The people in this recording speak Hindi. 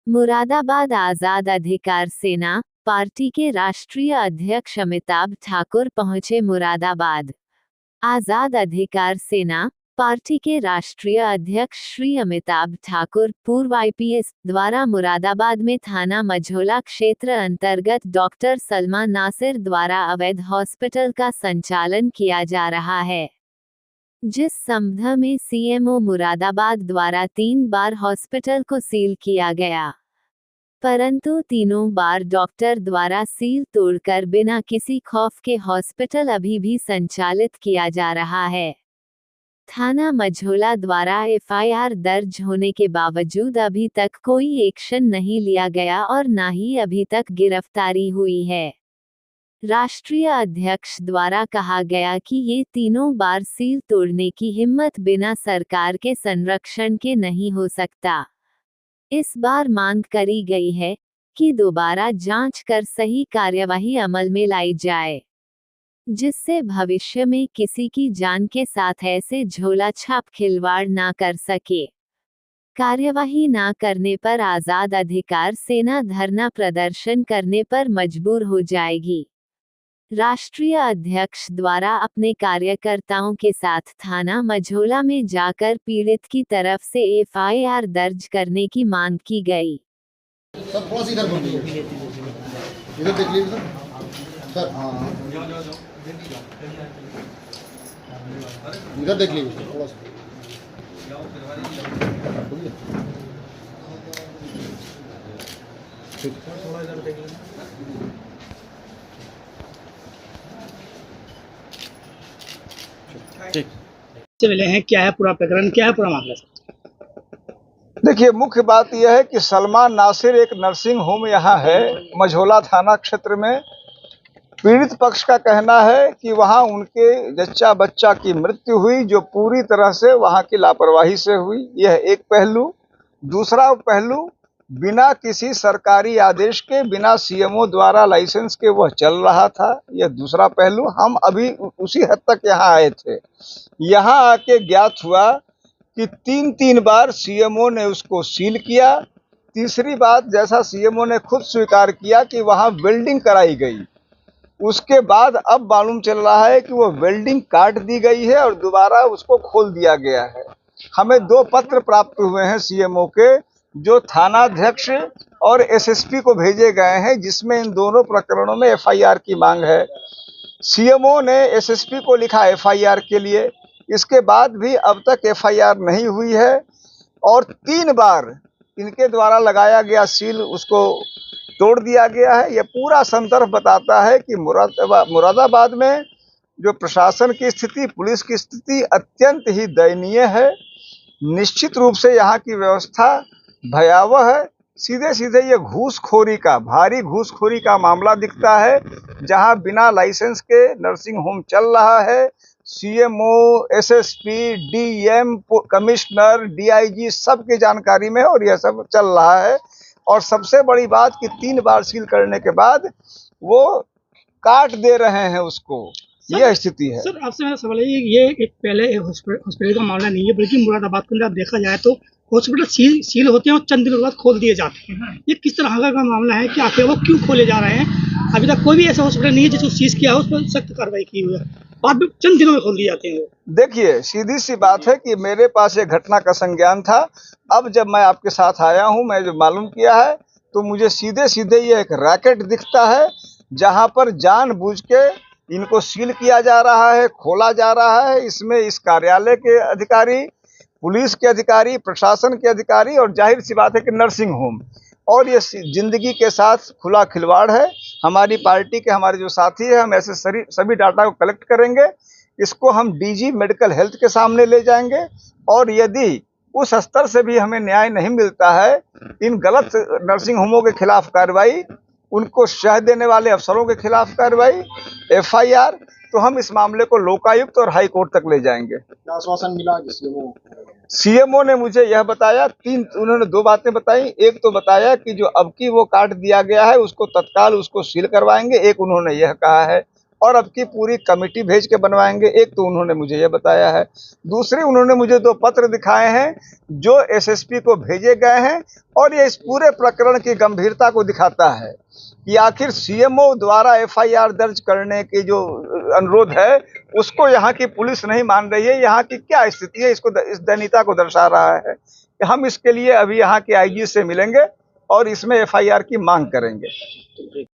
मुरादाबाद आजाद अधिकार सेना पार्टी के राष्ट्रीय अध्यक्ष अमिताभ ठाकुर पहुंचे मुरादाबाद। आजाद अधिकार सेना पार्टी के राष्ट्रीय अध्यक्ष श्री अमिताभ ठाकुर पूर्व आईपीएस द्वारा मुरादाबाद में थाना मझोला क्षेत्र अंतर्गत डॉक्टर सलमा नासिर द्वारा अवैध हॉस्पिटल का संचालन किया जा रहा है, जिस संबंध में सीएमओ मुरादाबाद द्वारा 3 बार हॉस्पिटल को सील किया गया, परंतु तीनों बार डॉक्टर द्वारा सील तोड़कर बिना किसी खौफ के हॉस्पिटल अभी भी संचालित किया जा रहा है। थाना मझोला द्वारा एफआईआर दर्ज होने के बावजूद अभी तक कोई एक्शन नहीं लिया गया और न ही अभी तक गिरफ्तारी हुई है। राष्ट्रीय अध्यक्ष द्वारा कहा गया कि ये तीनों बार सील तोड़ने की हिम्मत बिना सरकार के संरक्षण के नहीं हो सकता। इस बार मांग करी गई है कि दोबारा जांच कर सही कार्यवाही अमल में लाई जाए, जिससे भविष्य में किसी की जान के साथ ऐसे झोला छाप खिलवाड़ ना कर सके। कार्यवाही ना करने पर आजाद अधिकार सेना धरना प्रदर्शन करने पर मजबूर हो जाएगी। राष्ट्रीय अध्यक्ष द्वारा अपने कार्यकर्ताओं के साथ थाना मझोला में जाकर पीड़ित की तरफ से एफआईआर दर्ज करने की मांग की गई। सर थोड़ा सा इधर देख लीजिए सर। हाँ इधर देख लीजिए थोड़ा सा। थोड़ा इधर देख लीजिए। ठीक मिले हैं, क्या है पूरा प्रकरण, क्या है पूरा मामला? देखिए, मुख्य बात यह है कि सलमा नासिर एक नर्सिंग होम यहाँ है मझोला थाना क्षेत्र में। पीड़ित पक्ष का कहना है कि वहाँ उनके जच्चा बच्चा की मृत्यु हुई, जो पूरी तरह से वहाँ की लापरवाही से हुई। यह एक पहलू। दूसरा पहलू, बिना किसी सरकारी आदेश के, बिना सीएमओ द्वारा लाइसेंस के वह चल रहा था। यह दूसरा पहलू। हम अभी उसी हद तक यहाँ आए थे। यहाँ आके ज्ञात हुआ कि 3 बार सीएमओ ने उसको सील किया। तीसरी बात, जैसा सीएमओ ने खुद स्वीकार किया कि वहाँ वेल्डिंग कराई गई, उसके बाद अब मालूम चल रहा है कि वो वेल्डिंग काट दी गई है और दोबारा उसको खोल दिया गया है। हमें 2 पत्र प्राप्त हुए हैं सीएमओ के, जो थानाध्यक्ष और एसएसपी को भेजे गए हैं, जिसमें इन दोनों प्रकरणों में एफआईआर की मांग है। सीएमओ ने एसएसपी को लिखा एफआईआर के लिए, इसके बाद भी अब तक एफआईआर नहीं हुई है और 3 बार इनके द्वारा लगाया गया सील उसको तोड़ दिया गया है। यह पूरा संदर्भ बताता है कि मुरादाबाद में जो प्रशासन की स्थिति, पुलिस की स्थिति अत्यंत ही दयनीय है। निश्चित रूप से यहाँ की व्यवस्था भयावह है। सीधे सीधे ये घूसखोरी का, भारी घूसखोरी का मामला दिखता है, जहाँ बिना लाइसेंस के नर्सिंग होम चल रहा है। CMO, SSP, DM, commissioner, DIG सबकी जानकारी में और यह सब चल रहा है। और सबसे बड़ी बात कि 3 बार सील करने के बाद वो काट दे रहे हैं उसको। यह स्थिति है। सर, आपसे मेरा सवाल है, ये एक पहले हॉस्पिटल का मामला नहीं है, बल्कि मुरादाबाद के अंदर आप देखा जाए तो हॉस्पिटल सील होते हैं और चंद दिनों बाद खोल दिए जाते हैं। ये किस तरह का मामला है कि आखिर वो क्यों खोले जा रहे हैं? अभी तक कोई भी ऐसा हॉस्पिटल नहीं है जिसको सीज किया हो, उस पर सख्त कार्रवाई की हुई है, बाद में चंद दिनों में खोल दिए जाते हैं। देखिए, सीधी सी बात है कि मेरे पास एक घटना का संज्ञान था। अब जब मैं आपके साथ आया हूं, मैं जो मालूम किया है, तो मुझे सीधे सीधे ये एक रैकेट दिखता है, जहां पर जानबूझ के इनको सील किया जा रहा है, खोला जा रहा है। इसमें इस कार्यालय के अधिकारी, पुलिस के अधिकारी, प्रशासन के अधिकारी और जाहिर सी बात है कि नर्सिंग होम, और ये जिंदगी के साथ खुला खिलवाड़ है। हमारी पार्टी के हमारे जो साथी हैं, हम ऐसे सभी डाटा को कलेक्ट करेंगे, इसको हम डीजी मेडिकल हेल्थ के सामने ले जाएंगे और यदि उस स्तर से भी हमें न्याय नहीं मिलता है, इन गलत नर्सिंग होमों के खिलाफ कार्रवाई, उनको शह देने वाले अफसरों के खिलाफ कार्रवाई, एफआईआर, तो हम इस मामले को लोकायुक्त और हाई कोर्ट तक ले जाएंगे। क्या आश्वासन मिला सीएमओ ने मुझे यह बताया, उन्होंने 2 बातें बताई। एक तो बताया कि जो अब की वो काट दिया गया है उसको तत्काल उसको सील करवाएंगे। एक उन्होंने यह कहा है और अब की पूरी कमेटी भेज के बनवाएंगे। एक तो उन्होंने मुझे ये बताया है, दूसरी उन्होंने मुझे 2 पत्र दिखाए हैं जो एसएसपी को भेजे गए हैं, और ये इस पूरे प्रकरण की गंभीरता को दिखाता है कि आखिर सीएमओ द्वारा एफआईआर दर्ज करने की जो अनुरोध है उसको यहाँ की पुलिस नहीं मान रही है। यहाँ की क्या स्थिति है, इसको इस दयनीयता को दर्शा रहा है। हम इसके लिए अभी यहाँ के आईजी से मिलेंगे और इसमें एफआईआर की मांग करेंगे।